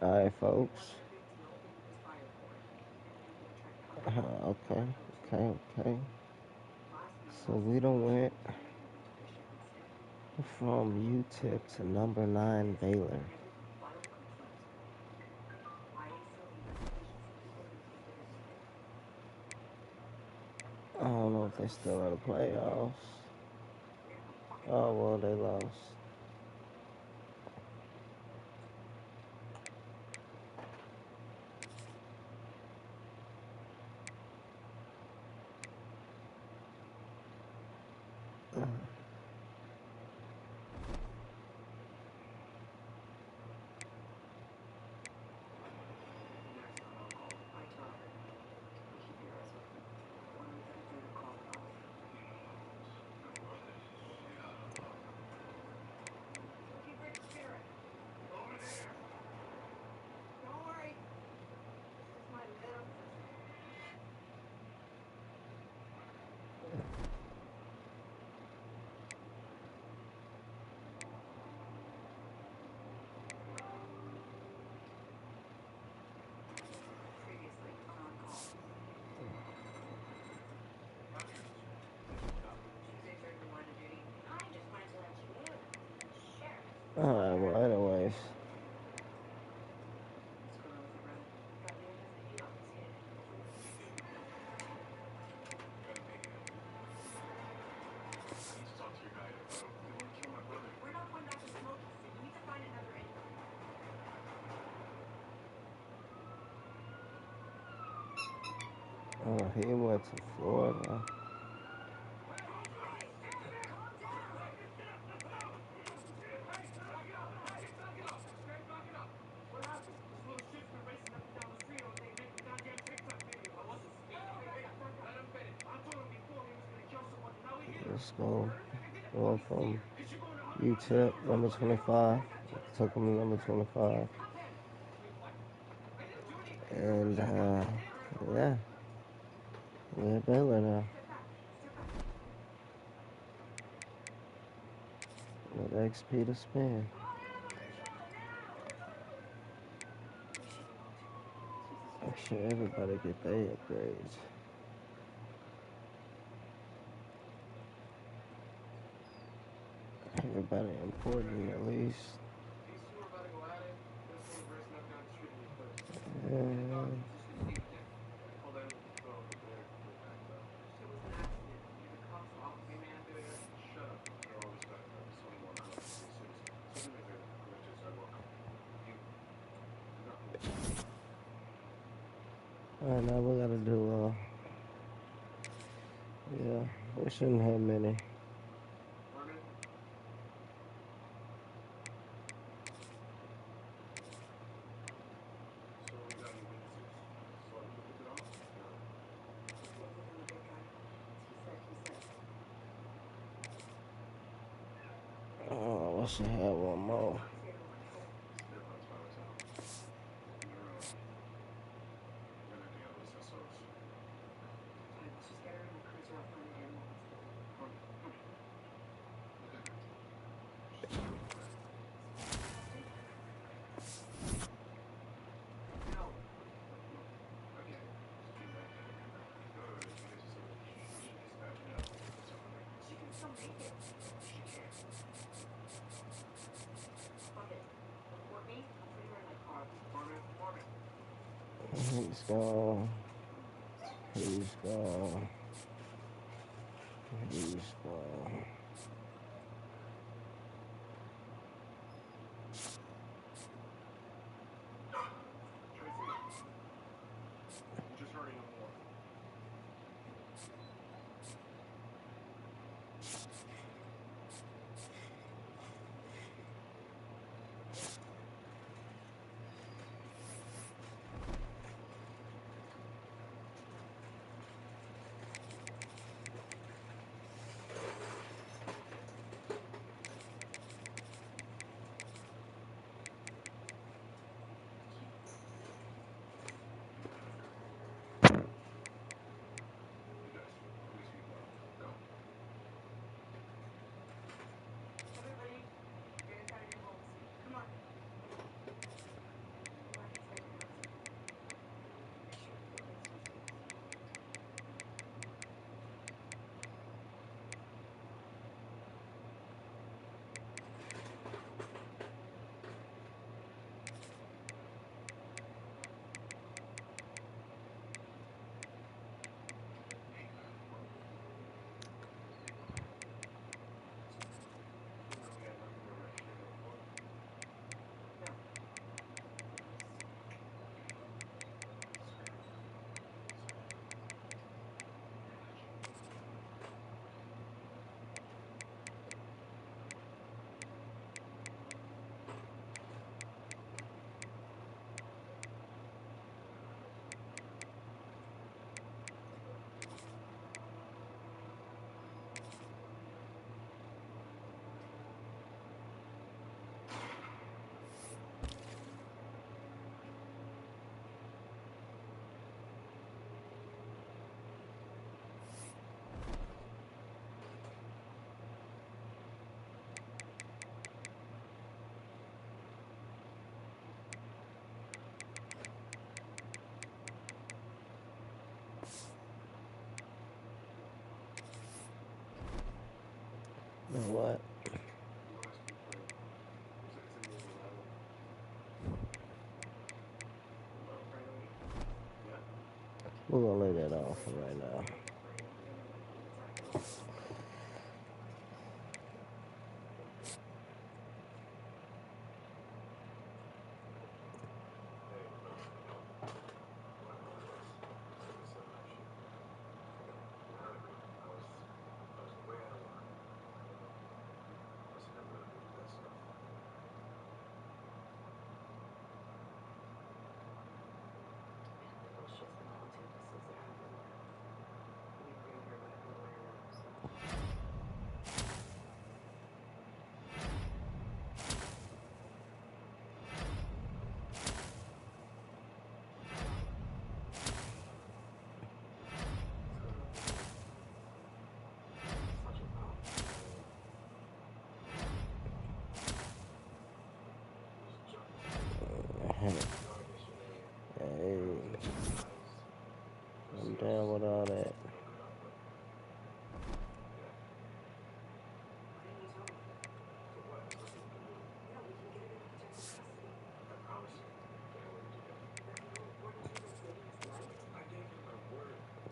Alright, folks. Okay, okay. So we done went from UTIP to number 9 Baylor. I don't know if they still in the playoffs. Oh, well, they lost. Alright, well, anyways. He went to Florida. Let's go. Going from UTIP, number 25. Took him to number 25. And, yeah. We're at Baylor now. With XP to spin. Make sure everybody get their upgrades. Everybody important at least. And alright, now we gotta do, yeah, we shouldn't have many. Oh, I should have one more. He's gone. He's gone. He's gone. You know what? We're gonna lay that off for right now. Hey, I'm down with all that.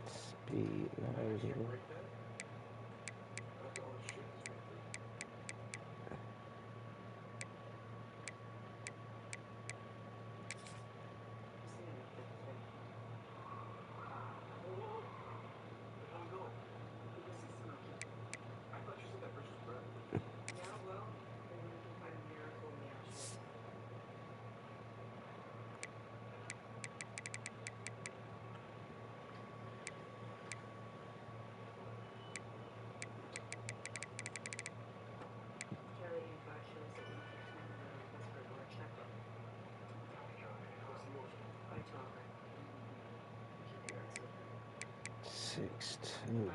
Speed 90. Six two.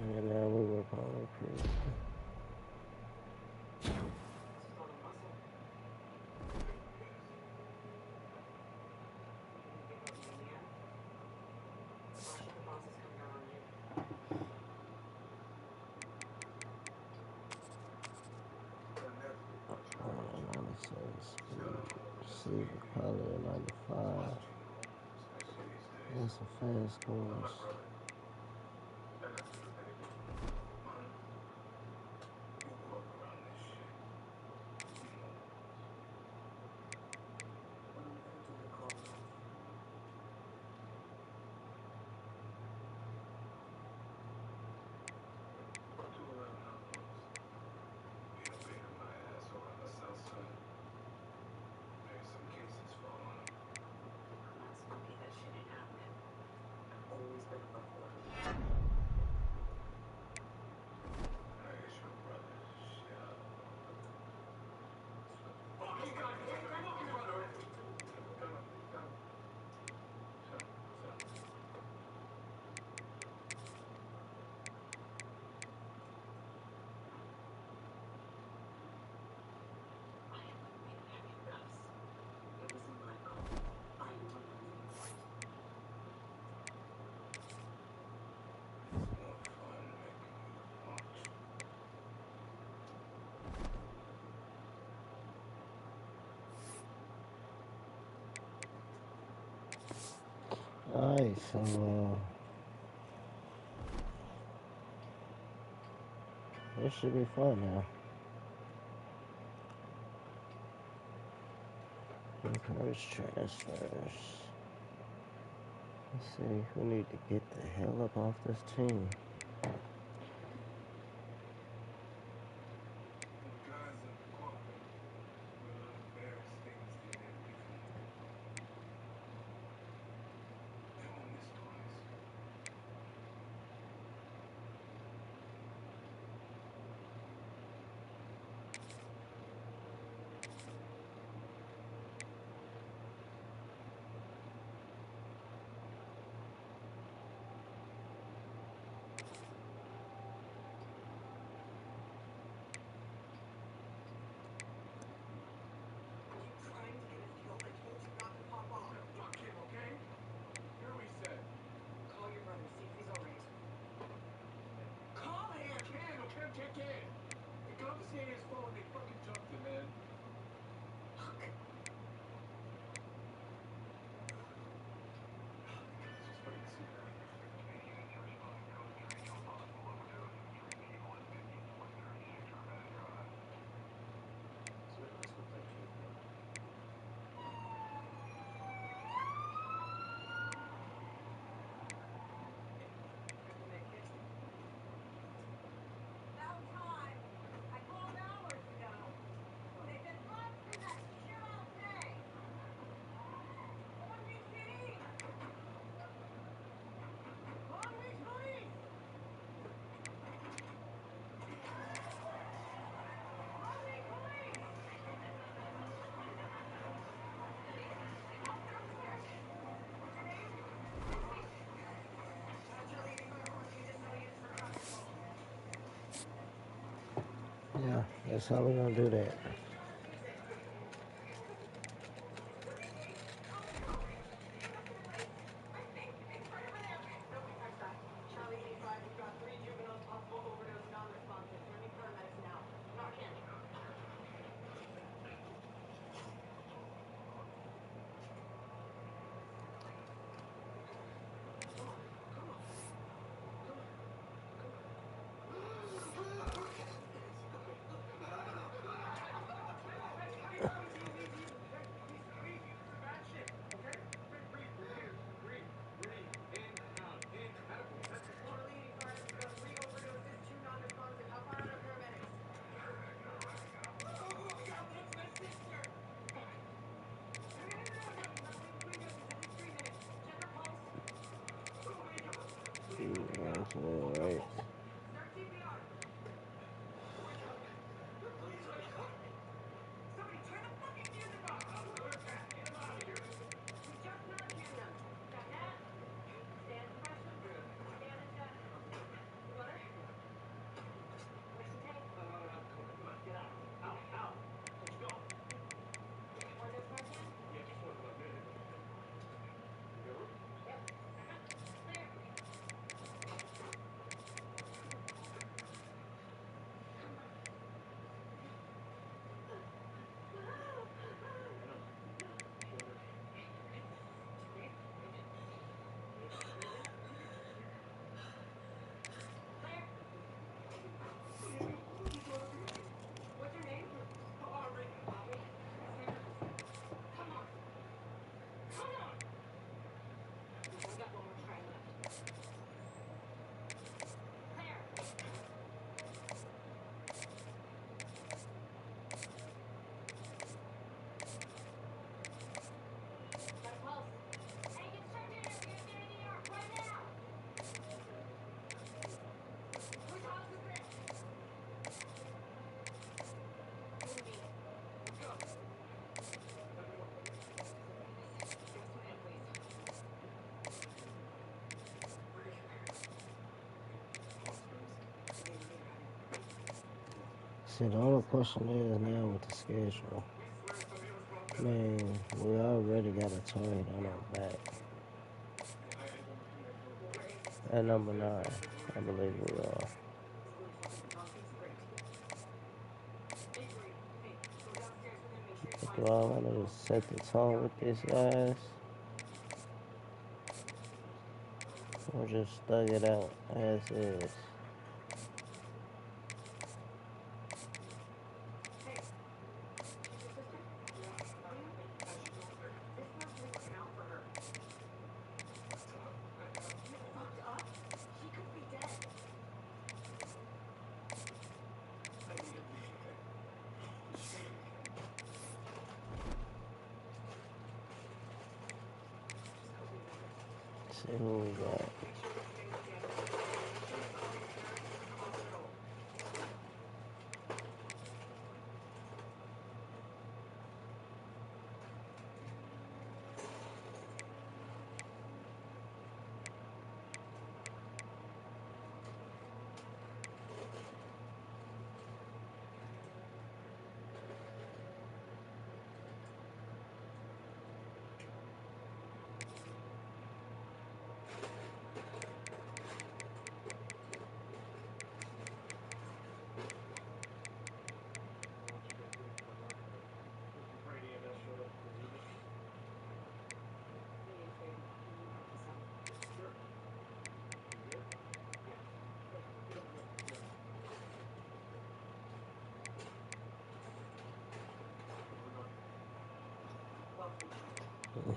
And now we work on recruit. Receiver probably a 95. That's some fast scores. Alright, so this should be fun now. Encourage transfers. Let's see who need to get the hell up off this team. Yeah, that's how we're gonna do that. All right. See, the only question is now with the schedule. I mean, we already got a target on our back. At number 9, I believe we are. Do I want to set the tone with these guys? Or just thug it out as is? See who we got.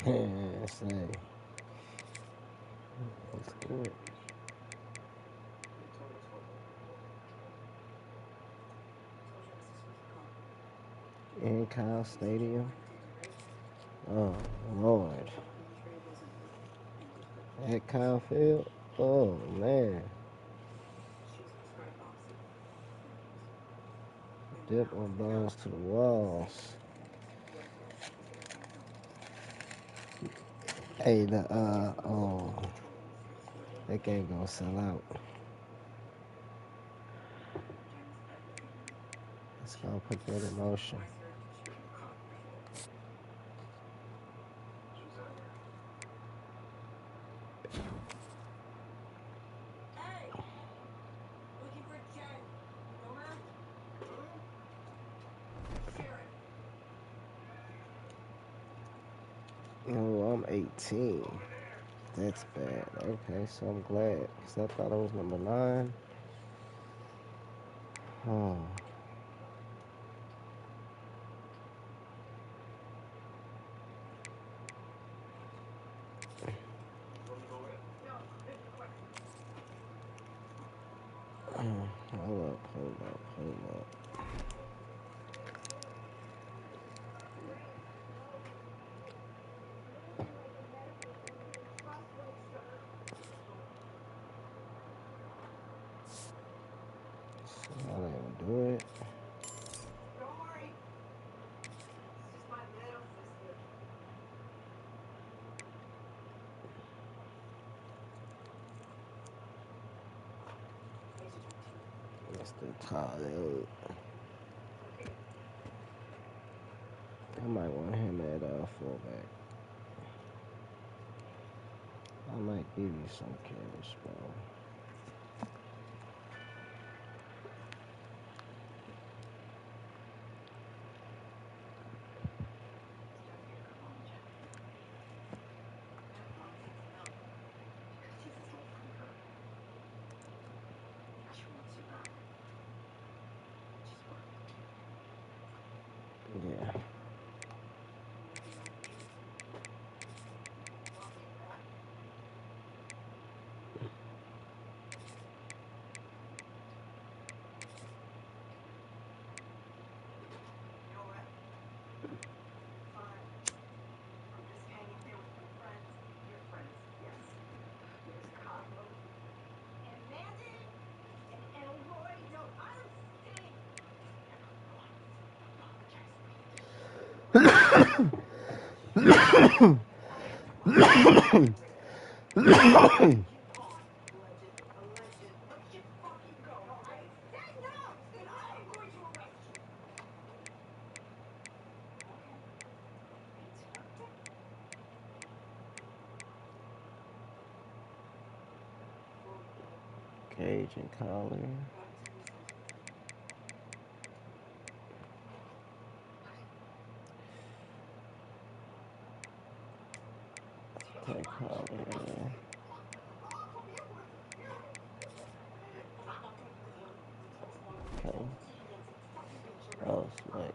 Yeah, say. Let's do it. In Kyle Stadium. Oh, Lord. At Kyle Field? Oh, man. Dip my bones to the walls. Hey, that game gonna sell out. Let's go put that in motion. Oh, I'm 18. That's bad. Okay, so I'm glad. Because I thought I was number 9. Oh. Hold up. I didn't do it. Let's do Tyler. I might want him at fullback. I might give you some cash, bro. Yeah. Cage and Collar. Take Collar. Okay. Oh, smack.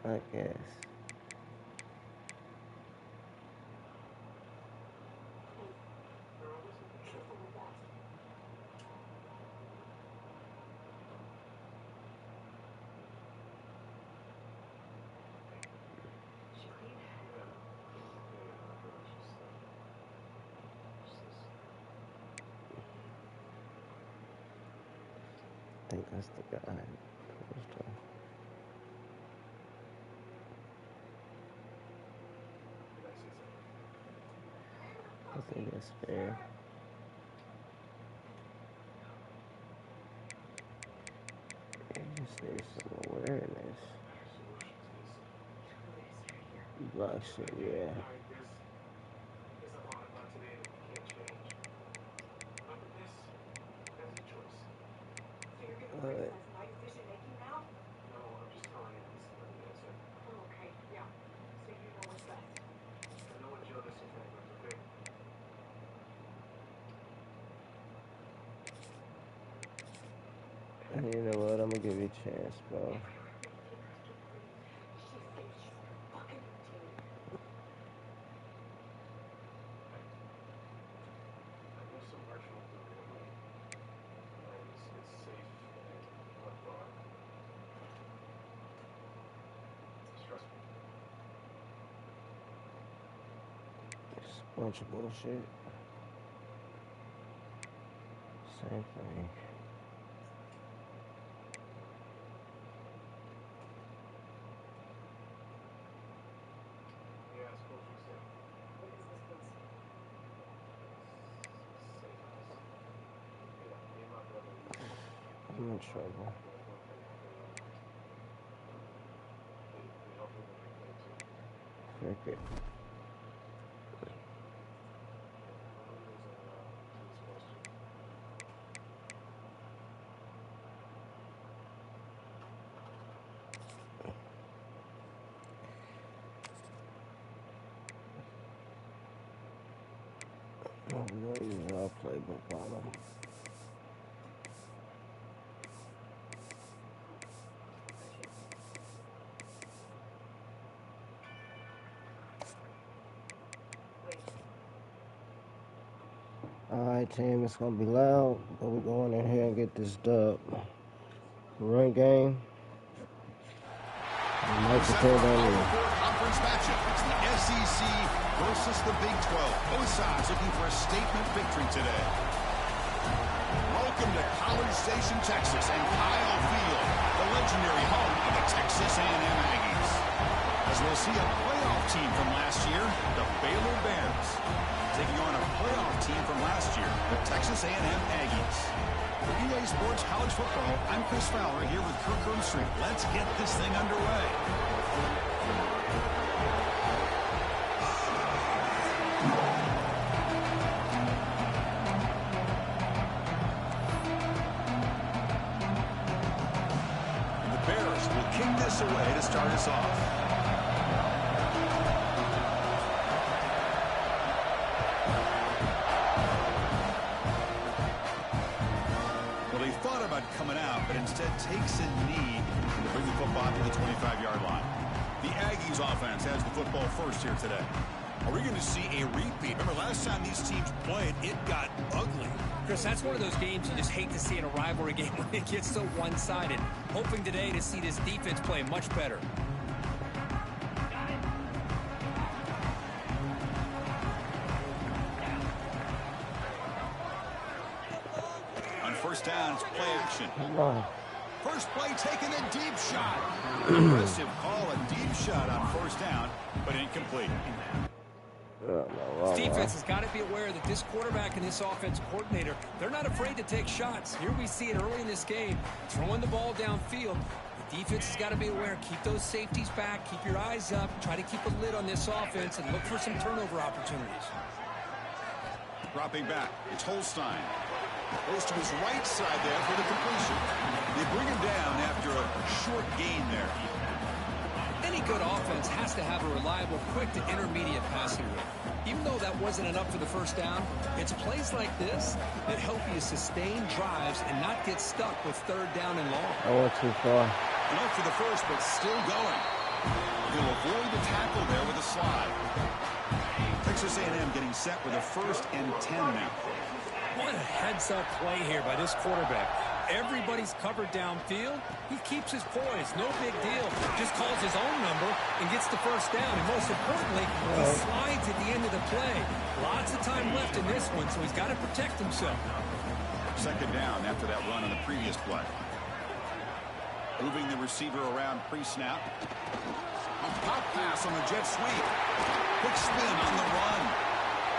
I guess. I think that's the guy. I think that's fair. You just need some awareness. Block shit, yeah. Alright. You know what? I'm gonna give you a chance, bro. It's a bunch of bullshit. Same thing. I'm in trouble. Frick it. I'm gonna use our playbook on them. Alright, team, it's gonna be loud, but we're going in here and get this dub. Run game. Conference matchup. It's the SEC versus the Big 12. Both sides looking for a statement victory today. Welcome to College Station, Texas, and Kyle Field, the legendary home of the Texas A&M Aggies. As we'll see a playoff team from last year, the Baylor Bears, taking on a playoff team from last year, the Texas A&M Aggies. For EA Sports College Football, I'm Chris Fowler here with Kirk Street. Let's get this thing underway. The Bears will kick this away to start us off. Coming out, but instead takes a knee to bring the football to the 25-yard line. The Aggies offense has the football first here today. Are we going to see a repeat? Remember, last time these teams played, it got ugly. Chris, that's one of those games you just hate to see in a rivalry game when it gets so one-sided. Hoping today to see this defense play much better. First down, it's play action. First play taking a deep shot. Aggressive call, a deep shot on first down, but incomplete. This defense has got to be aware that this quarterback and this offensive coordinator, they're not afraid to take shots. Here we see it early in this game, throwing the ball downfield. The defense has got to be aware. Keep those safeties back. Keep your eyes up. Try to keep a lid on this offense and look for some turnover opportunities. Dropping back, it's Holstein. Goes to his right side there for the completion. They bring him down after a short gain there. Any good offense has to have a reliable, quick to intermediate passing game. Even though that wasn't enough for the first down, it's plays like this that help you sustain drives and not get stuck with third down and long. I went too far. Enough for the first, but still going. He'll avoid the tackle there with a slide. Texas A&M getting set with a 1st and 10 now. What a heads-up play here by this quarterback. Everybody's covered downfield. He keeps his poise. No big deal. Just calls his own number and gets the 1st down. And most importantly, he slides at the end of the play. Lots of time left in this one, so he's got to protect himself. 2nd down after that run on the previous play. Moving the receiver around pre-snap. A pop pass on the jet sweep. Quick spin on the run.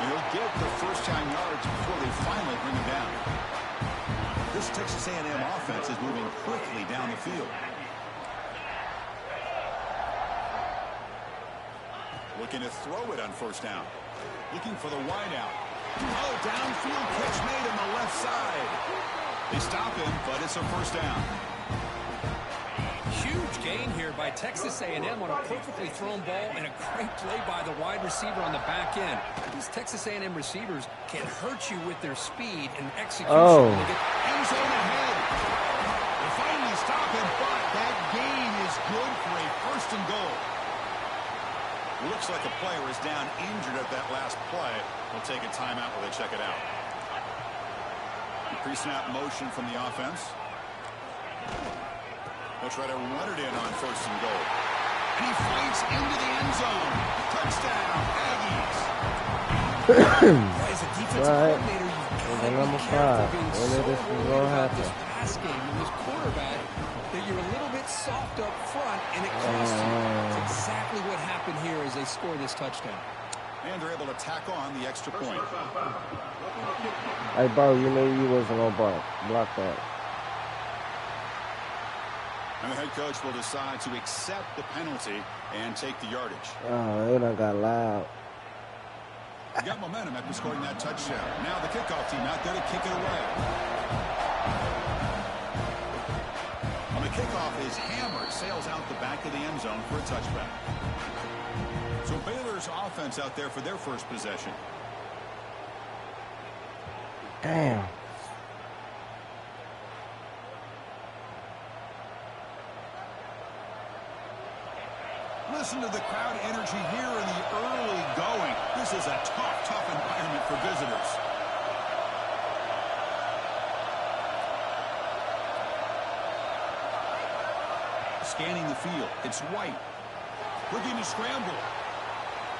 He'll get the 1st-down yards before they finally bring him down. This Texas A&M offense is moving quickly down the field. Looking to throw it on 1st down. Looking for the wideout. Oh, downfield catch made on the left side. They stop him, but it's a 1st down. Huge gain here by Texas A&M on a perfectly thrown ball and a great play by the wide receiver on the back end. These Texas A&M receivers can hurt you with their speed and execution. Oh. End zone ahead. They finally stop him, but that gain is good for a 1st and goal. Looks like a player is down injured at that last play. We'll take a timeout while they check it out. Pre-snap motion from the offense. They'll try to run it in on 1st and goal. And he fights into the end zone. Touchdown, Aggies. As a defensive coordinator, you've got to be careful being so worried about this pass game and this quarterback that you're a little bit soft up front, and it costs you. It's exactly what happened here as they score this touchdown. And they're able to tack on the extra point. Hey, bro, you knew you wasn't on block that. And the head coach will decide to accept the penalty and take the yardage. Oh, it done got loud. He got momentum after scoring that touchdown. Now the kickoff team out there to kick it away. On the kickoff, his hammer sails out the back of the end zone for a touchback. So Baylor's offense out there for their 1st possession. Damn. Listen to the crowd energy here in the early going. This is a tough environment for visitors. Scanning the field. It's White. Looking to scramble.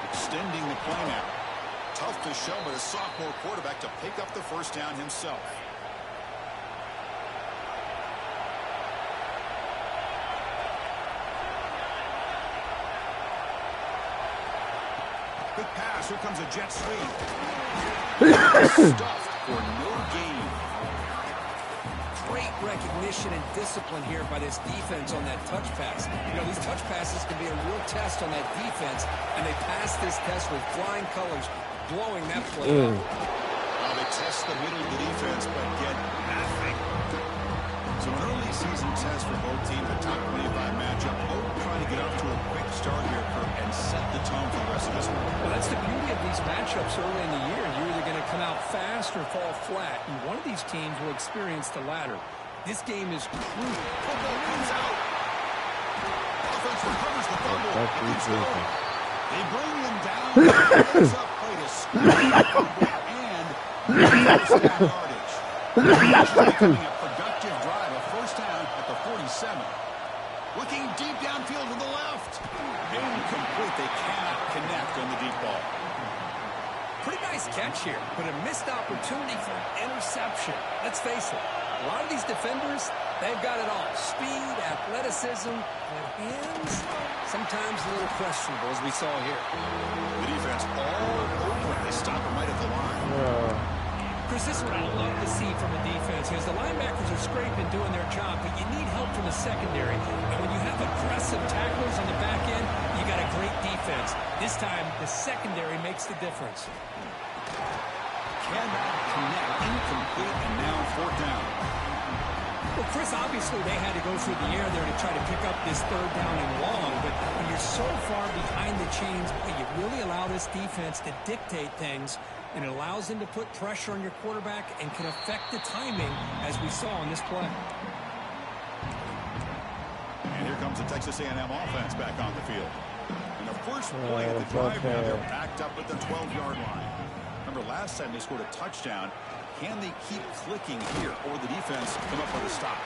Extending the play now. Tough to show, but a sophomore quarterback to pick up the 1st down himself. Good pass. Here comes a jet sweep. Stuffed for no gain. Great recognition and discipline here by this defense on that touch pass. You know, these touch passes can be a real test on that defense, and they passed this test with flying colors, blowing that play up. Well, they test the middle of the defense, but get nothing. So an early season test for both teams, a top 25 matchup. Both trying to get off to a quick start here and set the tone for the rest of this one. Well, that's the beauty of these matchups early in the year. You're either going to come out fast or fall flat, and one of these teams will experience the latter. This game is crucial. Football comes out. Offense recovers the fumble. They bring him down. It's up play to score and first down yardage. Becoming a productive drive, a 1st down at the 47. Looking deep downfield to the left. Incomplete. They cannot connect on the deep ball. Pretty nice catch here, but a missed opportunity for an interception. Let's face it, a lot of these defenders, they've got it all. Speed, athleticism, but hands, sometimes a little questionable, as we saw here. The defense all over. They stop him right at the line. Chris, this is what I love to see from a defense is the linebackers are scraping, doing their job, but you need help from the secondary. And when you have aggressive tacklers on the back end, you got a great defense. This time, the secondary makes the difference. Cannot connect. Incomplete, and now 4th down. Well, Chris, obviously they had to go through the air there to try to pick up this 3rd down and long, but when you're so far behind the chains, you really allow this defense to dictate things, and it allows them to put pressure on your quarterback and can affect the timing, as we saw on this play. And here comes the Texas A&M offense back on the field. In the first play of the drive now, they're backed up at the 12-yard line. Remember, last time they scored a touchdown. Can they keep clicking here, or the defense come up with a stop?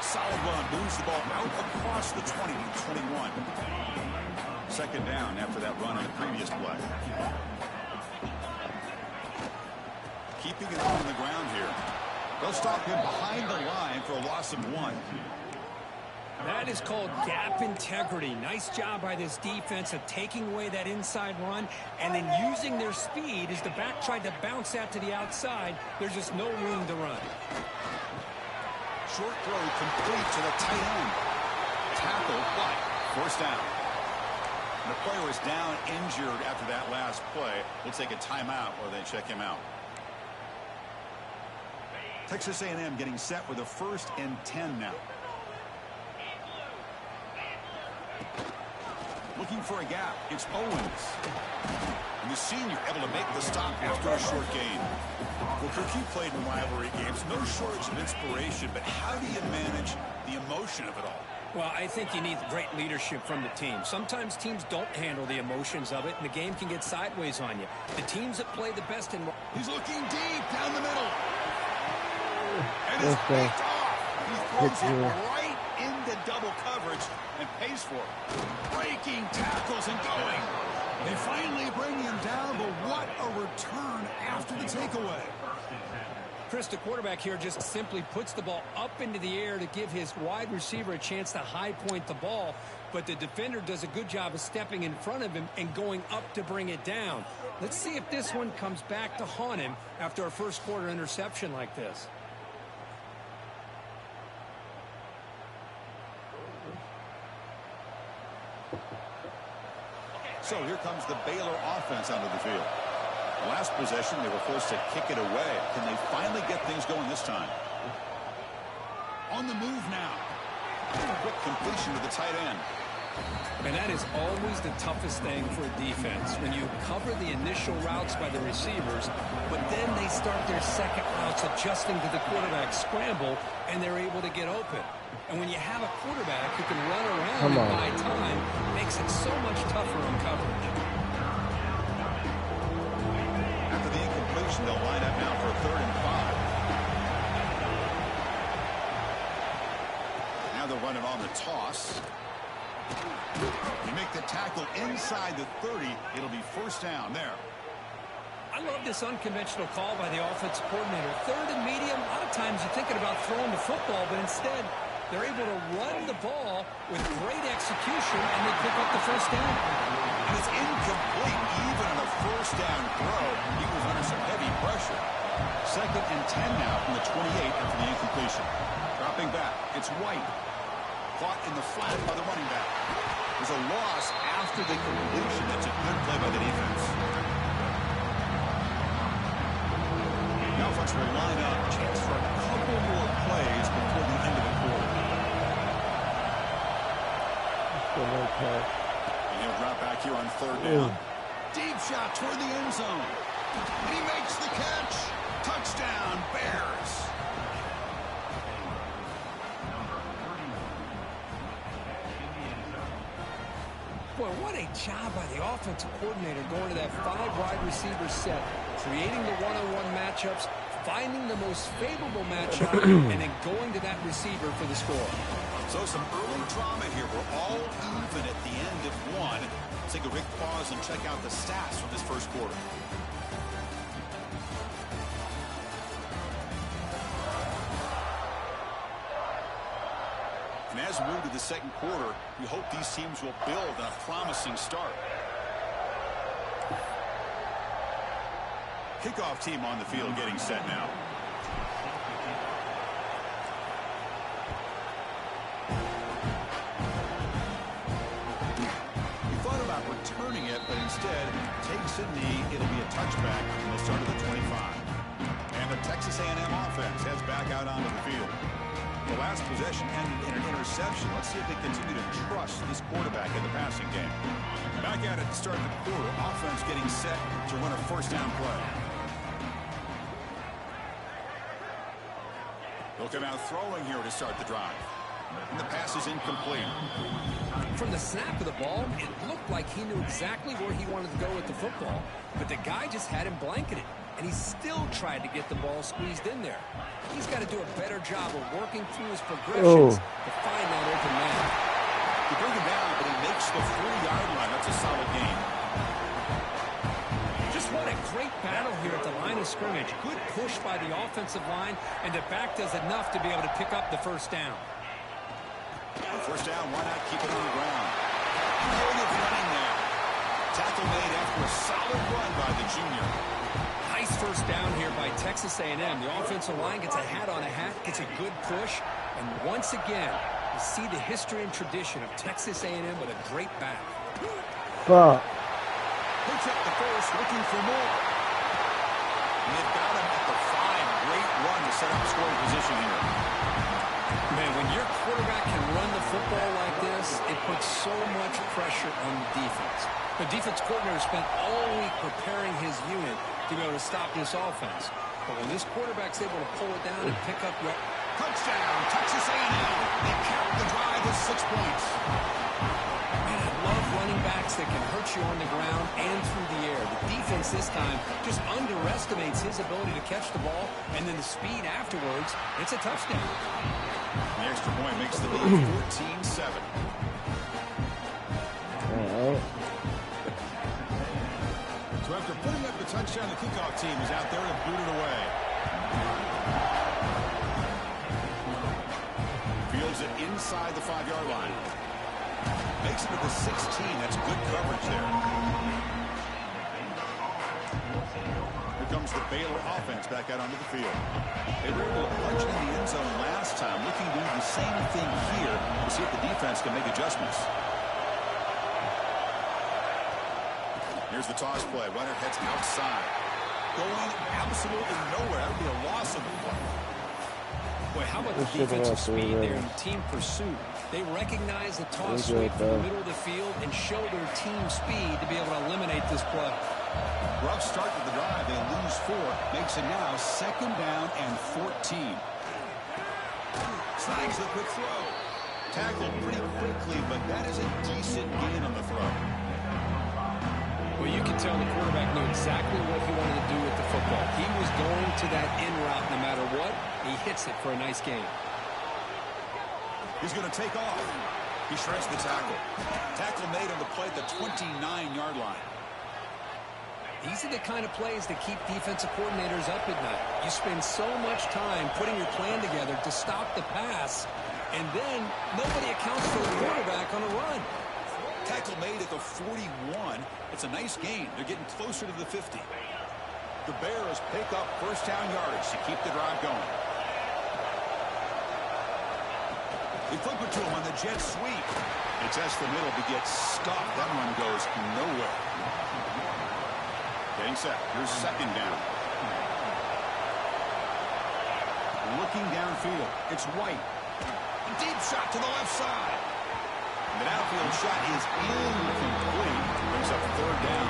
Solid run, moves the ball out across the 20 to 21. Second down after that run on the previous play. Keeping it on the ground here. They'll stop him behind the line for a loss of 1. That is called gap integrity. Nice job by this defense of taking away that inside run and then using their speed as the back tried to bounce that to the outside. There's just no room to run. Short throw complete to the tight end. Tackle, but first down. And the player is down injured after that last play. We'll take a timeout or they check him out. Texas A&M getting set with a 1st and 10 now. Looking for a gap. It's Owens. And the senior able to make the stop after a short gain. Well, Kirk, you played in rivalry games. No shortage of inspiration, but how do you manage the emotion of it all? Well, I think you need great leadership from the team. Sometimes teams don't handle the emotions of it, and the game can get sideways on you. The teams that play the best in... He's looking deep down the middle. And it's picked off. He throws it right into double coverage and pays for it. Breaking tackles and going. They finally bring him down, but what a return after the takeaway. Chris, the quarterback here just simply puts the ball up into the air to give his wide receiver a chance to high point the ball, but the defender does a good job of stepping in front of him and going up to bring it down. Let's see if this one comes back to haunt him after a first quarter interception like this. So here comes the Baylor offense onto the field. Last possession, they were forced to kick it away. Can they finally get things going this time? On the move now. Quick completion to the tight end. And that is always the toughest thing for a defense, when you cover the initial routes by the receivers, but then they start their second routes adjusting to the quarterback scramble, and they're able to get open. And when you have a quarterback who can run around and buy time, it makes it so much tougher on coverage. After the incompletion, they'll line up now for a 3rd and 5. Now they'll run it on the toss. You make the tackle inside the 30. It'll be first down there. I love this unconventional call by the offensive coordinator. 3rd and medium, a lot of times you're thinking about throwing the football, but instead they're able to run the ball with great execution, and they pick up the first down. And it's incomplete even on a first down throw. He was under some heavy pressure. 2nd and 10 now from the 28 after the incompletion. Dropping back, it's White. Caught in the flat by the running back. There's a loss after the completion. That's a good play by the defense. Now folks will line up. Chance for a couple more plays before the end of the quarter. And he'll drop back here on 3rd down. Deep shot toward the end zone. And he makes the catch. Touchdown, Bears. Boy, what a job by the offensive coordinator going to that 5 wide receiver set, creating the one-on-one matchups, finding the most favorable matchup, and then going to that receiver for the score. So some early drama here. We're all even at the end of 1. Let's take a quick pause and check out the stats from this first quarter. And as we move to the second quarter, we hope these teams will build on a promising start. Kickoff team on the field getting set now. He thought about returning it, but instead takes a knee. It'll be a touchback. They'll start at the 25. And the Texas A&M offense heads back out onto the field. The last possession ended in an interception. Let's see if they continue to trust this quarterback in the passing game. Back at it to start the quarter. Offense getting set to run a first down play. They'll come out throwing here to start the drive. And the pass is incomplete. From the snap of the ball, it looked like he knew exactly where he wanted to go with the football, but the guy just had him blanketed, and he still tried to get the ball squeezed in there. He's got to do a better job of working through his progressions to find that open man. He bring him down, but he makes the 4-yard line. That's a solid gain. Just what a great battle here at the line of scrimmage. Good push by the offensive line, and the back does enough to be able to pick up the first down. First down, why not keep it on the ground? Brilliant running there. Tackle made after a solid run by the junior. Nice first down here by Texas A&M. The offensive line gets a hat on a hat, gets a good push, and once again, you see the history and tradition of Texas A&M with a great back. Fuck. Picks up the first, looking for more. And they've got him at the 5. Great run to set up scoring position here. Man, when your quarterback can run the football like this, it puts so much pressure on the defense. The defense coordinator spent all week preparing his unit to be able to stop this offense. But when this quarterback's able to pull it down and pick up your... Touchdown, Texas A&M. They cap the drive with 6 points. Man, I love running backs that can hurt you on the ground and through the air. The defense this time just underestimates his ability to catch the ball, and then the speed afterwards, it's a touchdown. The extra point makes the lead 14-7. So after putting up the touchdown, the kickoff team is out there to boot it away. Fields it inside the 5-yard line. Makes it to the 16. That's good coverage there. Here comes the Baylor offense back out onto the field. They were able to punch it in the end zone last time. Looking to do the same thing here to see if the defense can make adjustments. Here's the toss play. Runner heads outside. Going absolutely nowhere. That would be a loss of the play. Boy, how about the defensive speed there in team pursuit? They recognize the toss sweep from the middle of the field and show their team speed to be able to eliminate this play. Rough start to the drive. They lose 4. Makes it now 2nd down and 14. Snags the quick throw. Tackled pretty quickly, but that is a decent gain on the throw. Well, you can tell the quarterback knew exactly what he wanted to do with the football. He was going to that in route no matter what. He hits it for a nice gain. He's going to take off. He shreds the tackle. Tackle made on the play at the 29-yard line. These are the kind of plays that keep defensive coordinators up at night. You spend so much time putting your plan together to stop the pass, and then nobody accounts for the quarterback on a run. Tackle made at the 41. It's a nice gain. They're getting closer to the 50. The Bears pick up first down yardage to keep the drive going. They flip it to him on the jet sweep. They test the middle but get stopped. That one goes nowhere. Getting set. Here's 2nd down. Looking downfield. It's White. A deep shot to the left side. The outfield shot is incomplete. Brings up 3rd down.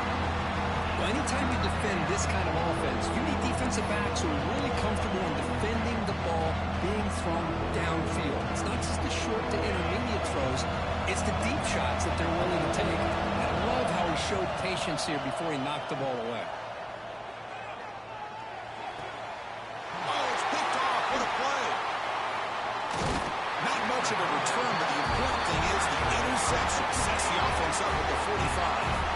Well, anytime you defend this kind of offense, you need defensive backs who are really comfortable in defending the ball being thrown downfield. It's not just the short to intermediate throws. It's the deep shots that they're willing to take. I love how he showed patience here before he knocked the ball away. Oh, it's picked off. What a play. Not much of a return, but the important thing is the interception sets the offense up at the 45.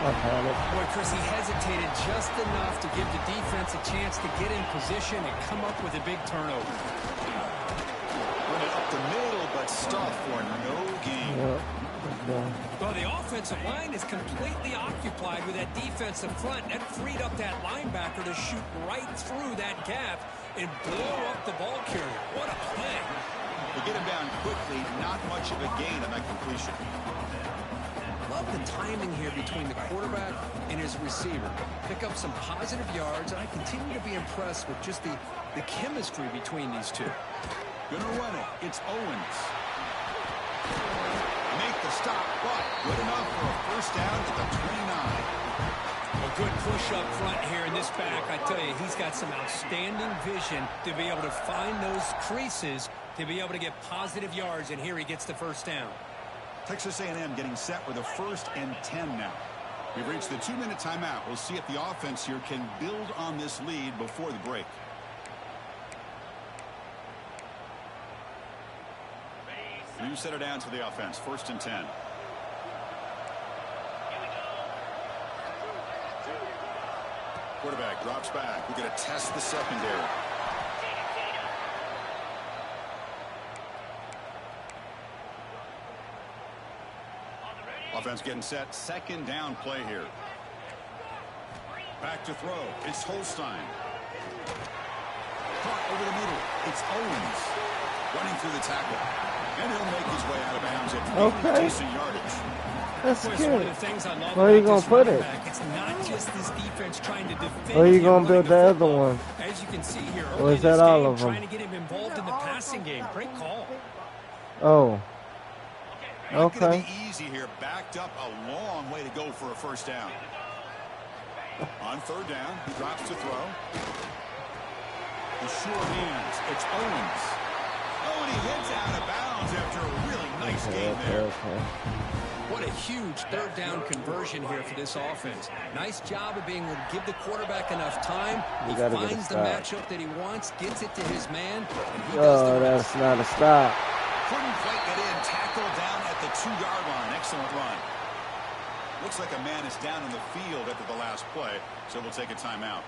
Boy, Chris, he hesitated just enough to give the defense a chance to get in position and come up with a big turnover. Run it up the middle, but stuff for no gain. Well, the offensive line is completely occupied with that defensive front. That freed up that linebacker to shoot right through that gap and blow up the ball carrier. What a play. They get him down quickly. Not much of a gain on that completion. Love the timing here between the quarterback and his receiver. Pick up some positive yards, and I continue to be impressed with just the chemistry between these two. Gonna run it. It's Owens. Make the stop, but good enough for a first down at the 29. A good push up front here in this back. I tell you, he's got some outstanding vision to be able to find those creases to be able to get positive yards, and here he gets the first down. Texas A&M getting set with a 1st and 10 now. We've reached the 2-minute timeout. We'll see if the offense here can build on this lead before the break. You set it down to the offense. 1st and 10. Quarterback drops back. We're going to test the secondary. Offense getting set. 2nd down play here. Back to throw. It's Holstein. Caught over the middle. It's Owens running through the tackle. And he'll make his way out of bounds at decent yardage. That's good. One of the things I love Where are you about gonna put it? back, it's not just this defense trying to defend. Where are you gonna build the other one? As you can see here, Or is that all of them? trying to get him involved in the passing game. Great call. Oh. Not going to Okay. be easy here. Backed up a long way to go for a 1st down. On 3rd down, he drops to throw. The sure hands. It's Owens. Oh, and he hits out of bounds after a really nice game there. What a huge 3rd down conversion here for this offense. Nice job of being able to give the quarterback enough time. He finds the matchup that he wants, gets it to his man. And he does the rest. That's not a stop. Couldn't quite get in. Tackled down at the 2-yard line. Excellent run. Looks like a man is down in the field after the last play, so we'll take a timeout.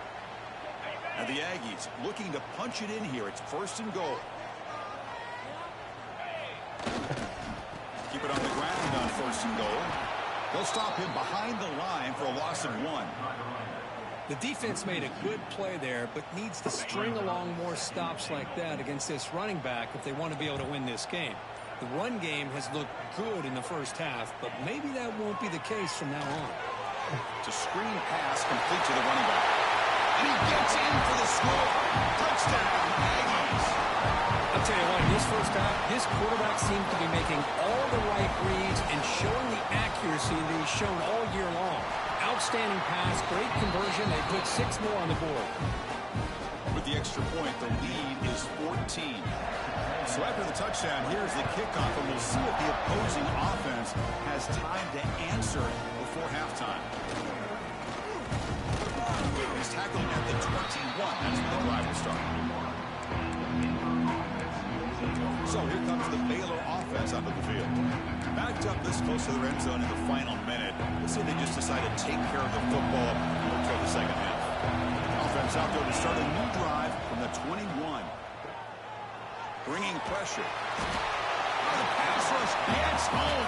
And the Aggies looking to punch it in here. It's 1st and goal. Keep it on the ground on 1st and goal. They'll stop him behind the line for a loss of 1. The defense made a good play there, but needs to string along more stops like that against this running back if they want to be able to win this game. The run game has looked good in the 1st half, but maybe that won't be the case from now on. It's a screen pass complete to the running back. And he gets in for the score. Touchdown, Aggies. I'll tell you what, in this 1st half, this quarterback seems to be making all the right reads and showing the accuracy that he's shown all year long. Outstanding pass, great conversion. They put 6 more on the board. With the extra point, the lead is 14. So after the touchdown, here's the kickoff, and we'll see if the opposing offense has time to answer before halftime. He's tackled at the 21. That's where the drive will start. So here comes the Baylor offense onto the field. Backed up this close to their end zone in the final minute. Let's see if they just decide to take care of the football until the 2nd half. Offense out there to start a new drive from the 21. Bringing pressure. The pass rush gets home.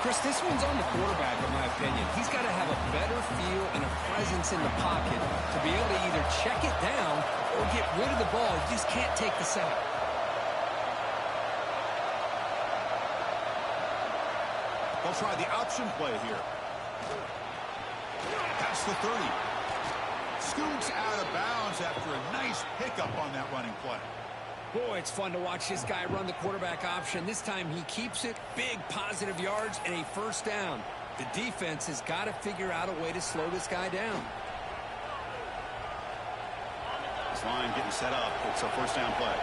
Chris, this one's on the quarterback, in my opinion. He's got to have a better feel and a presence in the pocket to be able to either check it down or get rid of the ball. He just can't take the sack. They'll try the option play here. That's the 30. Scoots out of bounds after a nice pickup on that running play. Boy, it's fun to watch this guy run the quarterback option. This time he keeps it, big positive yards, and a 1st down. The defense has got to figure out a way to slow this guy down. This line getting set up. It's a 1st down play.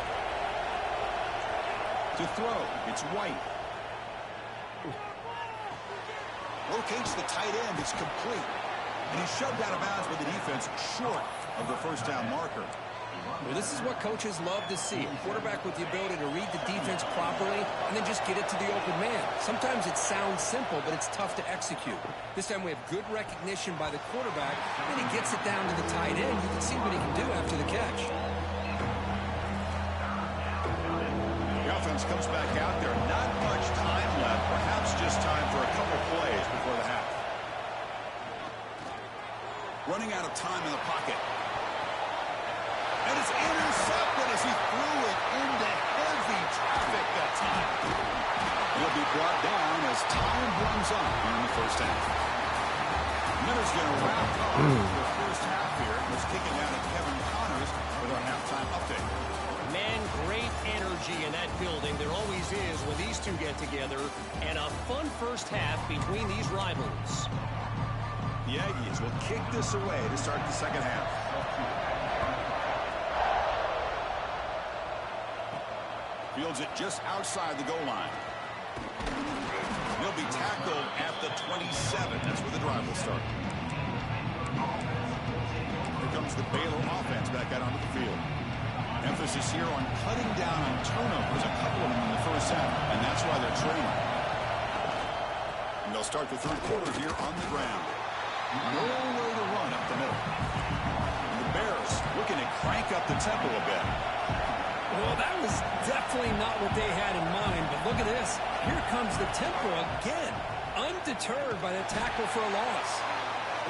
To throw, it's White. Locates the tight end. It's complete. And he's shoved out of bounds with the defense short of the 1st down marker. Well, this is what coaches love to see. A quarterback with the ability to read the defense properly and then just get it to the open man. Sometimes it sounds simple, but it's tough to execute. This time we have good recognition by the quarterback, and he gets it down to the tight end. You can see what he can do after the catch. The offense comes back out there. Not much time left. Perhaps just time for a couple plays before the half. Running out of time in the pocket. And it's intercepted as he threw it into heavy traffic that time. He'll be brought down as time runs on here in the 1st half. Miller's going to wrap up the 1st half here. It's kicking out of Kevin Connors with our halftime update. Man, great energy in that building. There always is when these two get together. And a fun 1st half between these rivals. The Aggies will kick this away to start the 2nd half. Fields it just outside the goal line. He'll be tackled at the 27. That's where the drive will start. Here comes the Baylor offense back out onto the field. Emphasis here on cutting down on turnovers, a couple of them in the first half, and that's why they're trailing. And they'll start the third quarter here on the ground. No way to run up the middle. And the Bears looking to crank up the tempo a bit. Well, that was definitely not what they had in mind, but look at this. Here comes the tempo again, undeterred by the tackle for a loss.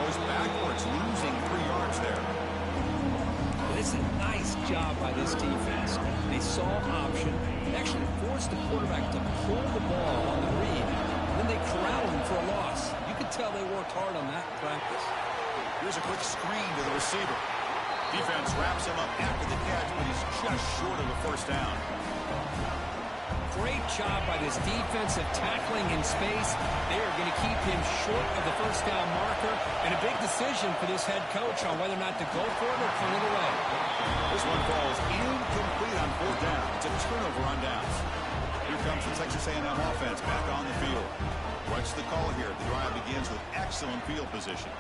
Goes backwards, losing 3 yards there. This is a nice job by this defense. They saw option. They actually forced the quarterback to pull the ball on the read. And then they corralled him for a loss. You could tell they worked hard on that in practice. Here's a quick screen to the receiver. Defense wraps him up after the catch, but he's just short of a first down. Great job by this defensive tackling in space. They are going to keep him short of the first down marker, and a big decision for this head coach on whether or not to go for it or punt it away. This one falls incomplete on 4th down. It's a turnover on downs. Here comes the Texas A&M offense back on the field. Watch the call here. The drive begins with excellent field position.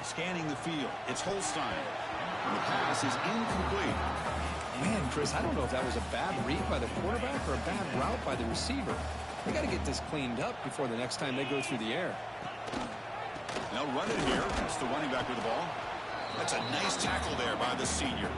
Scanning the field. It's Holstein. And the pass is incomplete. Man, Chris, I don't know if that was a bad read by the quarterback or a bad route by the receiver. They got to get this cleaned up before the next time they go through the air. Now run it here. It's the running back with the ball. That's a nice tackle there by the senior.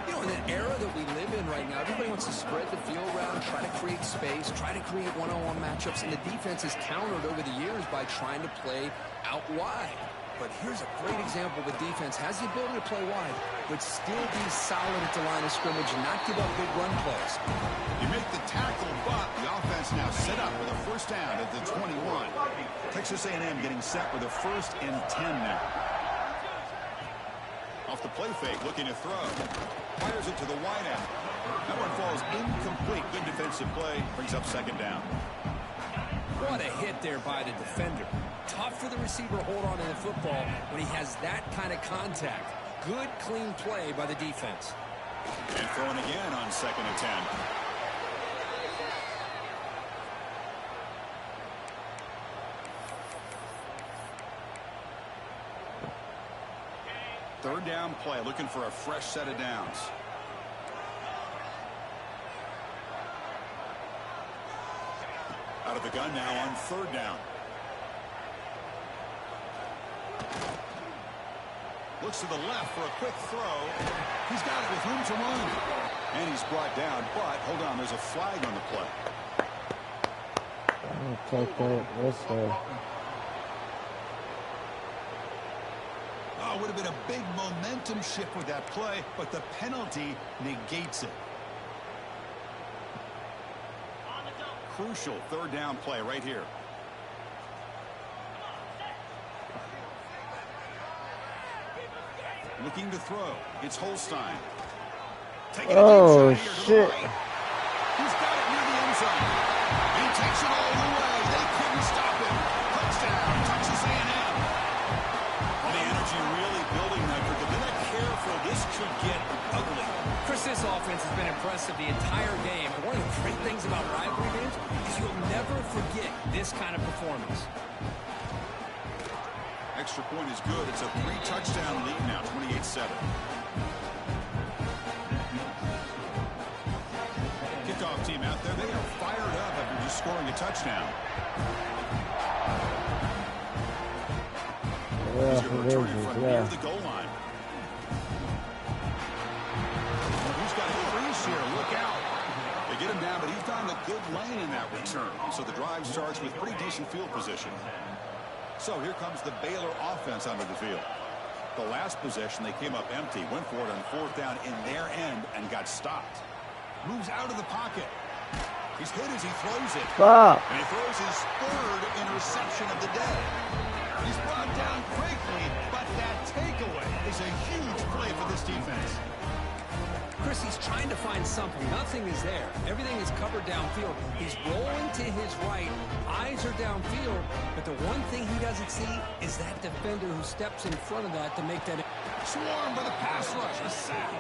You know, in the era that we live in right now, everybody wants to spread the field around, try to create space, try to create one-on-one matchups, and the defense has countered over the years by trying to play out wide. But here's a great example. The defense has the ability to play wide, but still be solid at the line of scrimmage and not give up big run plays. You make the tackle, but the offense now set up with a first down at the 21. Texas A&M getting set with a 1st and 10 now. Off the play fake, looking to throw. Fires it to the wide end. That one falls incomplete. Good defensive play. Brings up 2nd down. What a hit there by the defender. Tough for the receiver to hold on to the football when he has that kind of contact. Good, clean play by the defense. And throwing again on 2nd and 10. Third down play, looking for a fresh set of downs. Out of the gun now on 3rd down. Looks to the left for a quick throw. He's got it with room to run. And he's brought down, but hold on, there's a flag on the play. I'll take that. What's that? Oh, would have been a big momentum shift with that play, but the penalty negates it. Crucial 3rd down play right here. Looking to throw. It's Holstein. Taking Oh, a deep shot shit. right. He's got it near the end zone. He takes it all the way. They couldn't stop him. Touchdown, Texas A&M. The energy really building that group. If they're not careful, this could get ugly. Chris, this offense has been impressive the entire game. And one of the great things about rivalry games is you'll never forget this kind of performance. Extra point is good. It's a 3-touchdown lead now, 28-7. Kickoff team out there. They are fired up after just scoring a touchdown. He's going to return it from near the goal line. Who's got a crease here? Look out. They get him down, but he found a good lane in that return. So the drive starts with pretty decent field position. So here comes the Baylor offense onto the field. The last possession, they came up empty, went for it on 4th down in their end and got stopped. Moves out of the pocket. He's hit as he throws it. Fuck. And he throws his 3rd interception of the day. He's brought down quickly, but that takeaway is a huge play for this defense. Chris, he's trying to find something. Nothing is there. Everything is covered downfield. He's rolling to his right. Eyes are downfield. But the one thing he doesn't see is that defender who steps in front of that to make that. Swarmed by the pass rush. A sack.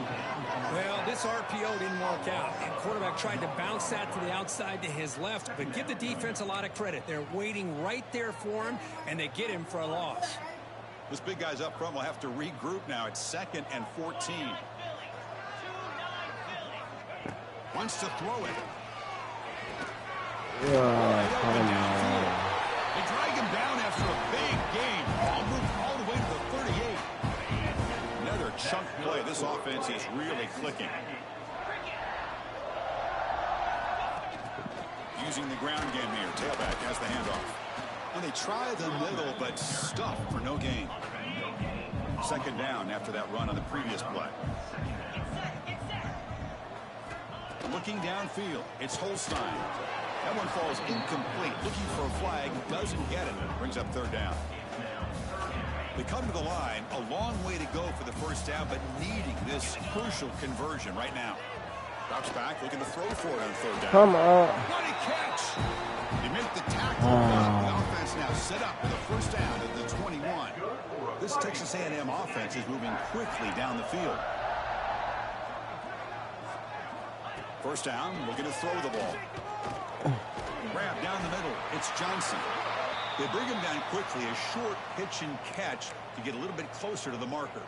Well, this RPO didn't work out. And quarterback tried to bounce that to the outside to his left, but give the defense a lot of credit. They're waiting right there for him, and they get him for a loss. This big guy's up front will have to regroup now. It's 2nd and 14. Wants to throw it. They drag him down after a big game. Ball moved all the way to the 38. Another chunk play. This offense is really clicking. Using the ground game here. Tailback has the handoff. And they try the middle, but stuff for no gain. 2nd down after that run on the previous play. Looking downfield. It's Holstein. That one falls incomplete. Looking for a flag. Doesn't get it. Brings up 3rd down. They come to the line. A long way to go for the first down, but needing this crucial conversion right now. Drops back. Looking to throw for it on 3rd down. Come on. What a catch. They make the tackle. The offense now set up for the first down at the 21. This Texas A&M offense is moving quickly down the field. First down, looking to throw the ball. Grab down the middle. It's Johnson. They bring him down quickly. A short pitch and catch to get a little bit closer to the marker.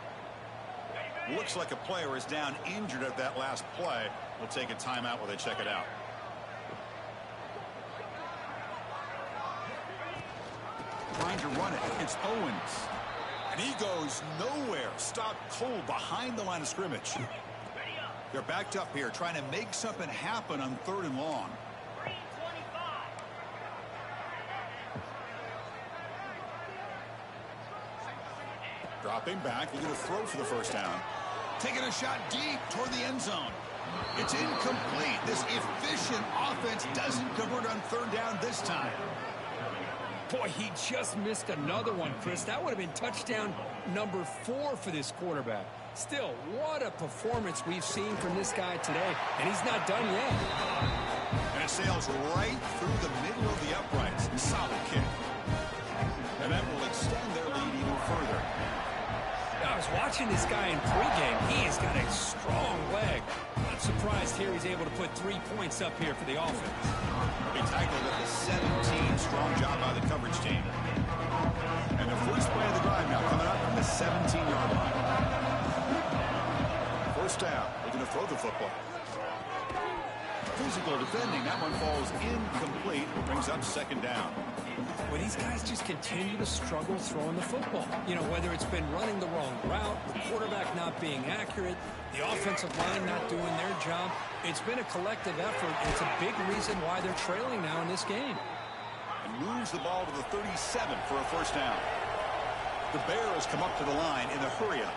Looks like a player is down injured at that last play. We'll take a timeout while they check it out. Trying to run it. It's Owens. And he goes nowhere. Stopped cold behind the line of scrimmage. They're backed up here trying to make something happen on 3rd and long. Dropping back, looking to throw for the first down. Taking a shot deep toward the end zone. It's incomplete. This efficient offense doesn't convert on 3rd down this time. Boy, he just missed another one, Chris. That would have been touchdown number 4 for this quarterback. Still, what a performance we've seen from this guy today, and he's not done yet. And it sails right through the middle of the uprights. Solid kick. And that will extend their lead even further. I was watching this guy in pregame. He has got a strong leg. Not surprised here he's able to put 3 points up here for the offense. He tackled at the 17. Strong job by the coverage team. And the first play of the drive now coming up from the 17-yard line. First down. Looking to throw the football. Physical defending. That one falls incomplete. Brings up 2nd down. Well, these guys just continue to struggle throwing the football. You know, whether it's been running the wrong route, the quarterback not being accurate, the offensive line not doing their job. It's been a collective effort, and it's a big reason why they're trailing now in this game. And moves the ball to the 37 for a first down. The Bears come up to the line in a hurry-up.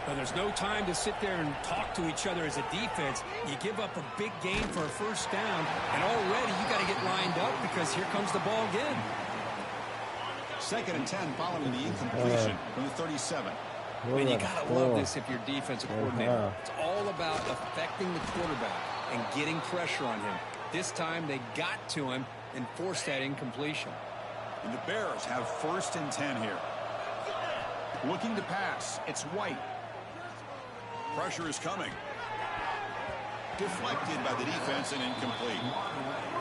Well, there's no time to sit there and talk to each other as a defense. You give up a big gain for a first down, and already you got to get lined up because here comes the ball again. 2nd and 10 following the incompletion from the 37. And you got to love this if you're defensive coordinator. It's all about affecting the quarterback and getting pressure on him. This time they got to him and forced that incompletion. And the Bears have 1st and 10 here. Looking to pass. It's White. Pressure is coming. Deflected by the defense and incomplete.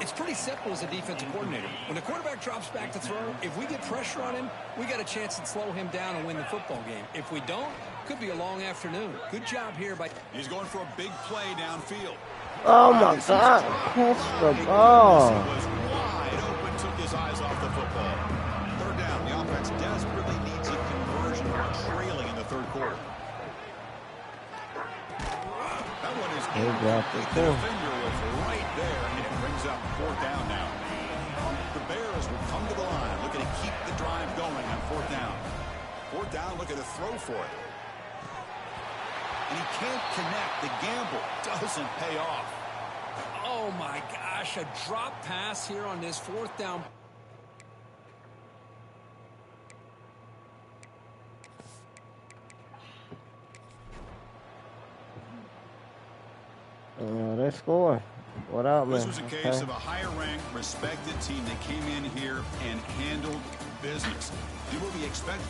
It's pretty simple as a defensive coordinator. When the quarterback drops back to throw, if we get pressure on him, we got a chance to slow him down and win the football game. If we don't, could be a long afternoon. Good job here by... He's going for a big play downfield. Oh my God! Catch the ball. He was wide open, took his eyes off the football. 3rd down. The offense desperately needs a conversion. We're trailing in the 3rd quarter. That one is incomplete. The defender was right there, and it brings up 4th down now. The Bears will come to the line, looking to keep the drive going on 4th down. 4th down, looking to throw for it. And he can't connect. The gamble doesn't pay off. Oh, my gosh, a drop pass here on this 4th down. They score without me. This was a case of a higher-ranked, respected team that came in here and handled business. Do what we expect.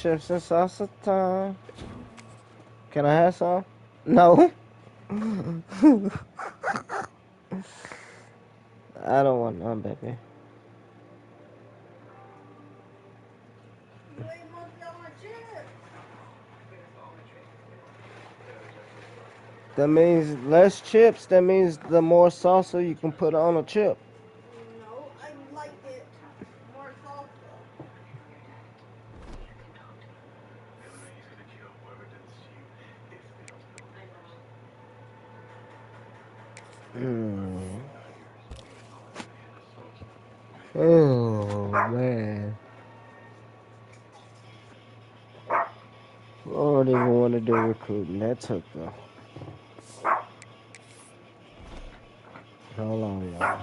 Chips and salsa time. Can I have some? No. I don't want none, baby. That means less chips. That means the more salsa you can put on a chip. No, I like it more salsa. Oh, man. I don't even want to do recruiting. That took the... Hold on, y'all.